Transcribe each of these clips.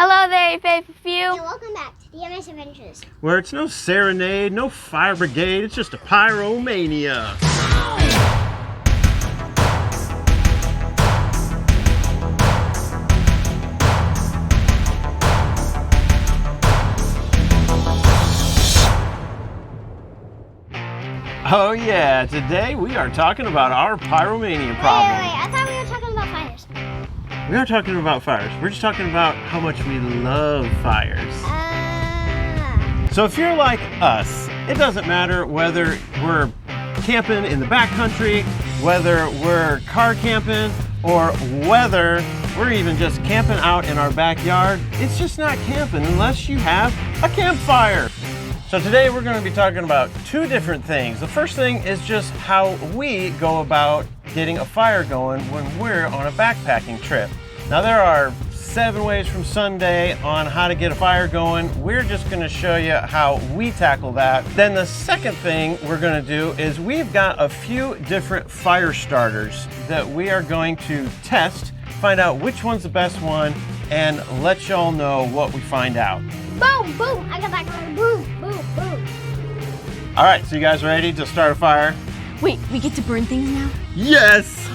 Hello there, faithful few. And welcome back to the MS Adventures. Where it's no serenade, no fire brigade, it's just a pyromania. Oh yeah, today we are talking about our pyromania problem. Wait, I thought we were talking about fires. We are talking about fires. We're just talking about how much we love fires. So if you're like us, it doesn't matter whether we're camping in the backcountry, whether we're car camping, or whether we're even just camping out in our backyard. It's just not camping unless you have a campfire. So today we're going to be talking about two different things. The first thing is just how we go about getting a fire going when we're on a backpacking trip. Now there are 7 ways from Sunday on how to get a fire going. We're just going to show you how we tackle that. Then the second thing we're going to do is we've got a few different fire starters that we are going to test, find out which one's the best one, and let y'all know what we find out. Boom, boom. I got that going. Boom, boom, boom. All right, so you guys ready to start a fire? Wait, we get to burn things now? Yes!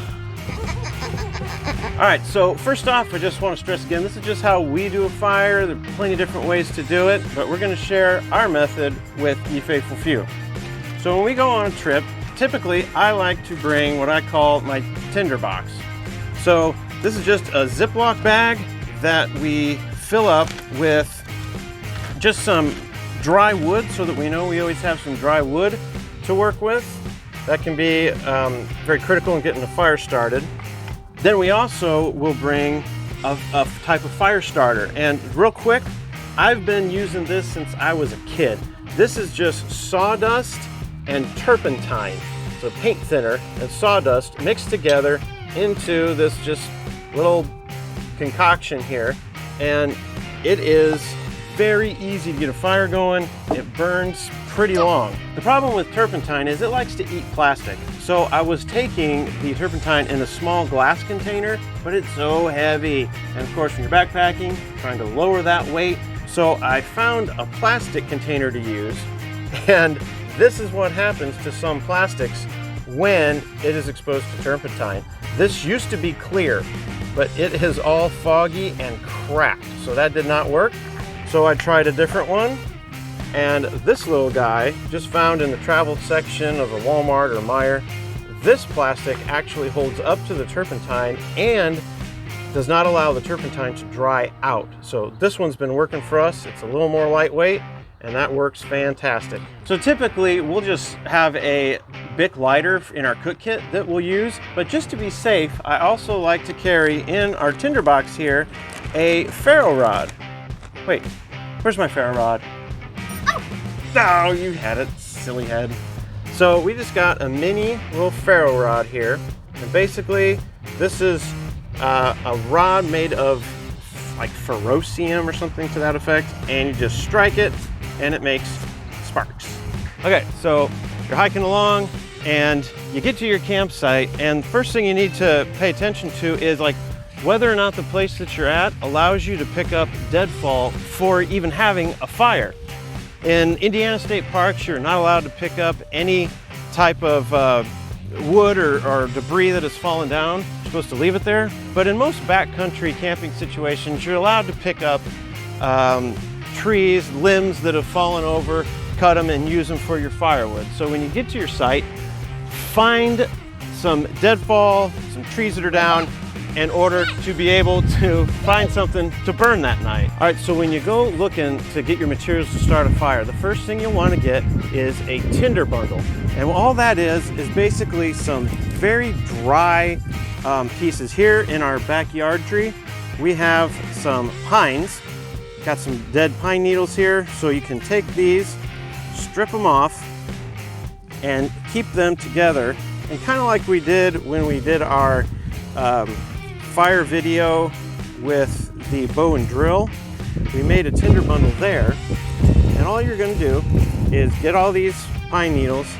All right, so first off, I just want to stress again, this is just how we do a fire. There are plenty of different ways to do it, but we're going to share our method with you faithful few. So when we go on a trip, typically I like to bring what I call my tinder box. So this is just a Ziploc bag that we fill up with just some dry wood so that we know we always have some dry wood to work with. That can be very critical in getting the fire started. Then we also will bring a type of fire starter. And real quick, I've been using this since I was a kid. This is just sawdust and turpentine. So paint thinner and sawdust mixed together into this just little concoction here. And it is very easy to get a fire going. It burns pretty long. The problem with turpentine is it likes to eat plastic. So I was taking the turpentine in a small glass container, but it's so heavy. And of course, when you're backpacking, trying to lower that weight. So I found a plastic container to use. And this is what happens to some plastics when it is exposed to turpentine. This used to be clear, but it is all foggy and cracked. So that did not work. So I tried a different one, and this little guy, just found in the travel section of a Walmart or Meijer, this plastic actually holds up to the turpentine and does not allow the turpentine to dry out. So this one's been working for us. It's a little more lightweight, and that works fantastic. So typically we'll just have a Bic lighter in our cook kit that we'll use, but just to be safe, I also like to carry in our tinder box here a ferro rod. Wait, where's my ferro rod? Oh, you had it, silly head. So we just got a mini little ferro rod here. And basically, this is a rod made of like ferrocium or something to that effect. And you just strike it and it makes sparks. Okay, so you're hiking along and you get to your campsite, and first thing you need to pay attention to is like whether or not the place that you're at allows you to pick up deadfall for even having a fire. In Indiana state parks, you're not allowed to pick up any type of wood or debris that has fallen down. You're supposed to leave it there. But in most backcountry camping situations, you're allowed to pick up trees, limbs that have fallen over, cut them and use them for your firewood. So when you get to your site, find some deadfall, some trees that are down, in order to be able to find something to burn that night. All right, so when you go looking to get your materials to start a fire, the first thing you want to get is a tinder bundle. And all that is basically some very dry pieces. Here in our backyard tree, we have some pines. Got some dead pine needles here, so you can take these, strip them off, and keep them together. And kind of like we did when we did our fire video with the bow and drill, we made a tinder bundle there, and all you're going to do is get all these pine needles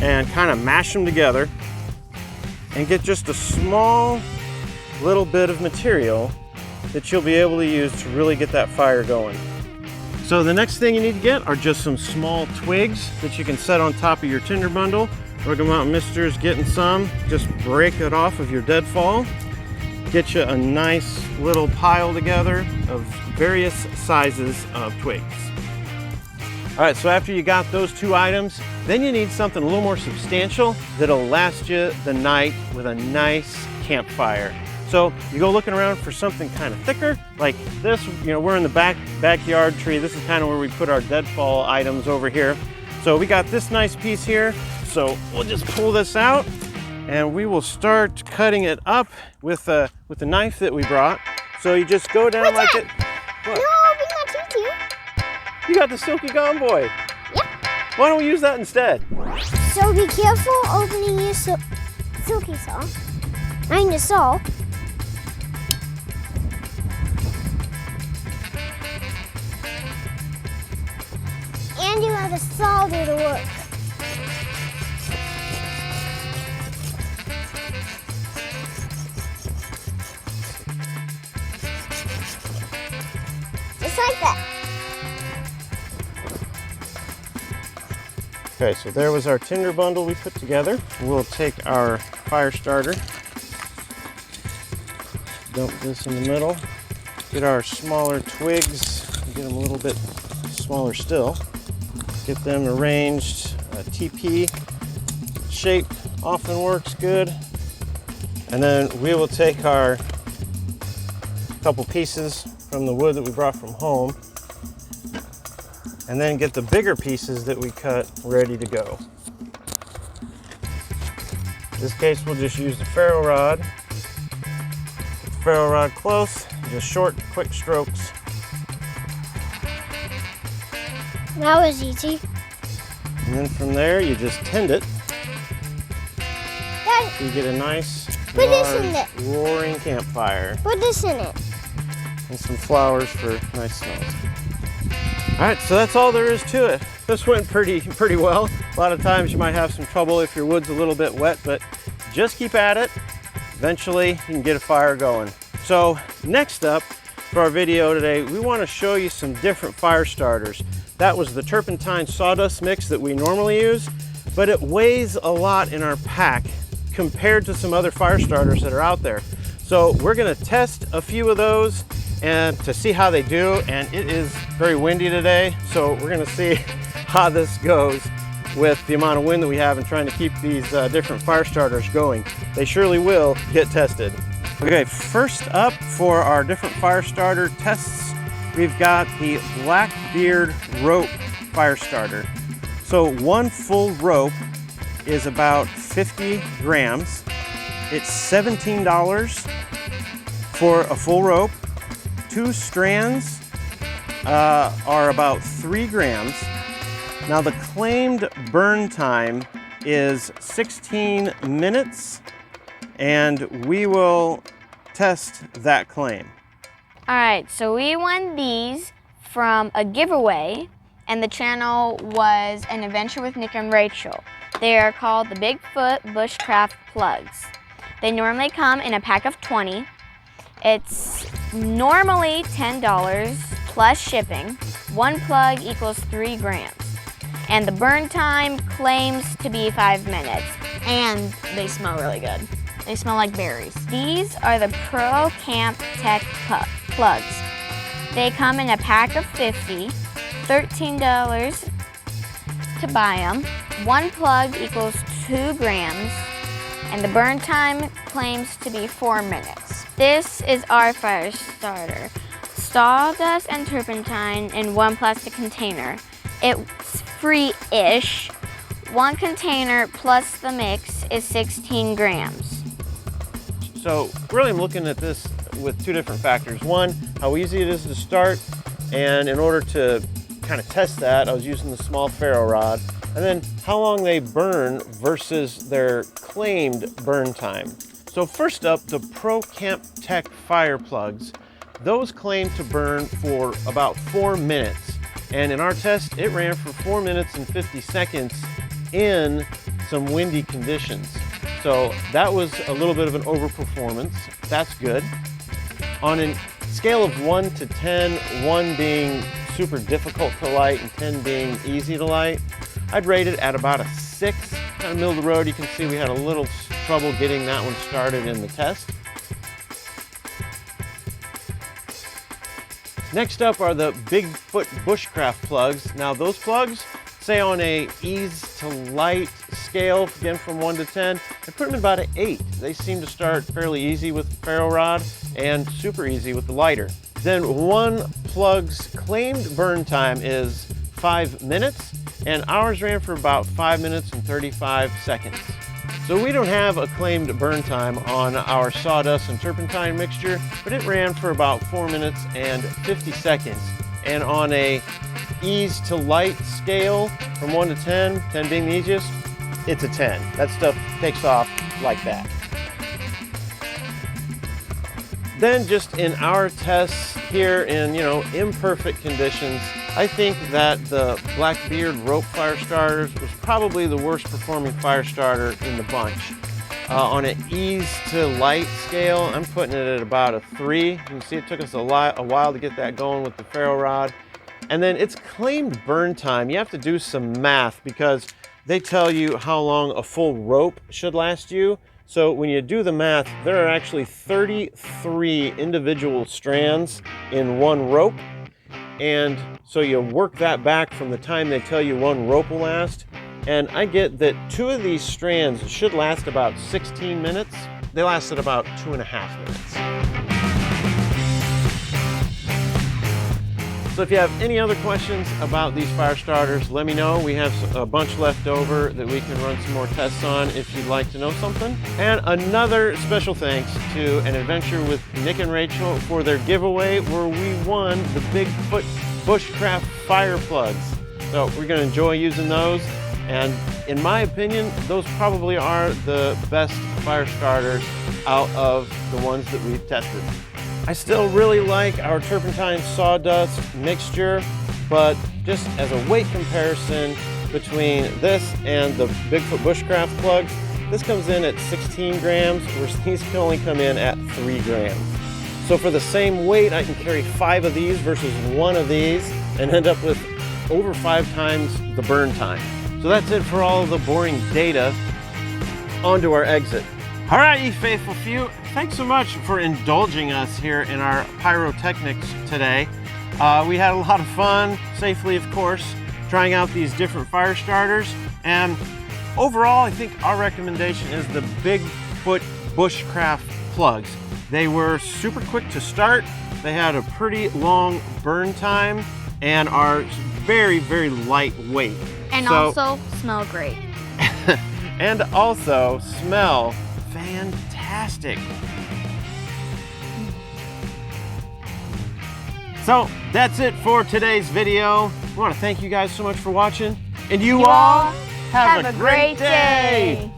and kind of mash them together and get just a small little bit of material that you'll be able to use to really get that fire going. So the next thing you need to get are just some small twigs that you can set on top of your tinder bundle. Rocky Mountain Mister's getting some. Just break it off of your deadfall. Get you a nice little pile together of various sizes of twigs. All right, so after you got those two items, then you need something a little more substantial that'll last you the night with a nice campfire. So you go looking around for something kind of thicker, like this. You know, we're in the backyard tree. This is kind of where we put our deadfall items over here. So we got this nice piece here. So we'll just pull this out and we will start cutting it up with the knife that we brought. So you just go down like it. What? No, we got tutu. You got the Silky Gone Boy. Yep. Why don't we use that instead? So be careful opening your silky saw. I mean the saw. And you have a saw do the work. Just like that. Okay, so there was our tinder bundle we put together. We'll take our fire starter, dump this in the middle, get our smaller twigs, get them a little bit smaller still, get them arranged. A TP shape often works good. And then we will take our couple pieces from the wood that we brought from home and then get the bigger pieces that we cut ready to go. In this case, we'll just use the ferro rod. Ferro rod close, just short, quick strokes. That was easy. And then from there, you just tend it. Dad, You get a nice, put this in large, roaring campfire. put this in it. And some flowers for nice smells. All right, so that's all there is to it. This went pretty well. A lot of times you might have some trouble if your wood's a little bit wet, but just keep at it. Eventually you can get a fire going. So next up for our video today, we want to show you some different fire starters. That was the Turpentine sawdust mix that we normally use, but it weighs a lot in our pack compared to some other fire starters that are out there. So we're gonna test a few of those and to see how they do. And it is very windy today, so we're gonna see how this goes with the amount of wind that we have and trying to keep these different fire starters going. They surely will get tested. Okay, first up for our different fire starter tests, we've got the Blackbeard rope fire starter. So one full rope is about 50 grams. It's $17 for a full rope. 2 strands are about 3 grams. Now the claimed burn time is 16 minutes, and we will test that claim. All right, so we won these from a giveaway, and the channel was An Adventure with Nick and Rachel. They are called the Bigfoot Bushcraft Plugs. They normally come in a pack of 20. It's normally $10 plus shipping. 1 plug equals 3 grams. And the burn time claims to be 5 minutes. And they smell really good. They smell like berries. These are the Procampteck plugs. They come in a pack of 50, $13 to buy them. 1 plug equals 2 grams. And the burn time claims to be 4 minutes. This is our fire starter. Sawdust and turpentine in 1 plastic container. It's free-ish. 1 container plus the mix is 16 grams. So really I'm looking at this with 2 different factors. One, how easy it is to start, and in order to kind of test that, I was using the small ferro rod. And then how long they burn versus their claimed burn time. So first up, the Procampteck Fire Plugs. Those claim to burn for about 4 minutes. And in our test, it ran for 4 minutes and 50 seconds in some windy conditions. So that was a little bit of an overperformance. That's good. On an Scale of 1 to 10, 1 being super difficult to light and 10 being easy to light, I'd rate it at about a 6. Kind of middle of the road. You can see we had a little trouble getting that one started in the test. Next up are the Bigfoot Bushcraft Plugs. Now those plugs, say on a ease to light scale, again from 1 to 10, I put them at about an 8. They seem to start fairly easy with the ferro rod and super easy with the lighter. Then one plug's claimed burn time is 5 minutes, and ours ran for about 5 minutes and 35 seconds. So we don't have a claimed burn time on our sawdust and turpentine mixture, but it ran for about 4 minutes and 50 seconds. And on a ease to light scale from 1 to 10, 10 being the easiest, it's a 10. That stuff takes off like that. Then just in our tests here in, imperfect conditions, I think that the Blackbeard rope fire starters was probably the worst performing fire starter in the bunch. On an ease to light scale, I'm putting it at about a 3. You can see it took us a while to get that going with the ferro rod. And then its claimed burn time, you have to do some math because they tell you how long a full rope should last you. So when you do the math, there are actually 33 individual strands in one rope. And so you work that back from the time they tell you one rope will last. And I get that 2 of these strands should last about 16 minutes. They lasted about 2.5 minutes. So if you have any other questions about these fire starters, let me know. We have a bunch left over that we can run some more tests on if you'd like to know something. And another special thanks to an adventure with Nick and Rachel for their giveaway where we won the Bigfoot Bushcraft Fire Plugs. So we're going to enjoy using those. And in my opinion, those probably are the best fire starters out of the ones that we've tested. I still really like our turpentine sawdust mixture, but just as a weight comparison between this and the Bigfoot Bushcraft plugs, this comes in at 16 grams, whereas these can only come in at 3 grams. So for the same weight, I can carry 5 of these versus 1 of these and end up with over 5 times the burn time. So that's it for all of the boring data. On to our exit. All right, you faithful few, thanks so much for indulging us here in our pyrotechnics today. We had a lot of fun, safely of course, trying out these different fire starters. And overall, I think our recommendation is the Bigfoot Bushcraft plugs. They were super quick to start. They had a pretty long burn time and are very, very lightweight. And also smell great. And also smell fantastic. So that's it for today's video. We want to thank you guys so much for watching. And you all have a great day.